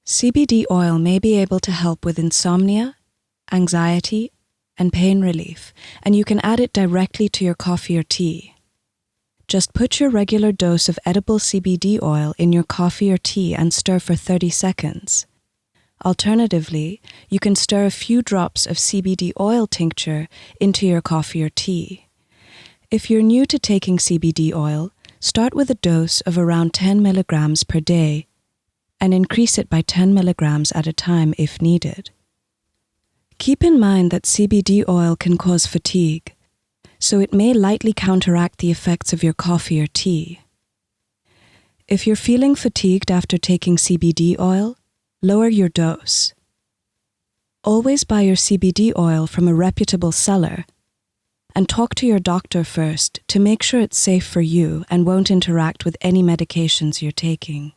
CBD oil may be able to help with insomnia, anxiety, and pain relief, and you can add it directly to your coffee or tea. Just put your regular dose of edible CBD oil in your coffee or tea and stir for 30 seconds. Alternatively, you can stir a few drops of CBD oil tincture into your coffee or tea. If you're new to taking CBD oil, start with a dose of around 10 milligrams per day and increase it by 10 milligrams at a time if needed. Keep in mind that CBD oil can cause fatigue, so it may lightly counteract the effects of your coffee or tea. If you're feeling fatigued after taking CBD oil, lower your dose. Always buy your CBD oil from a reputable seller and talk to your doctor first to make sure it's safe for you and won't interact with any medications you're taking.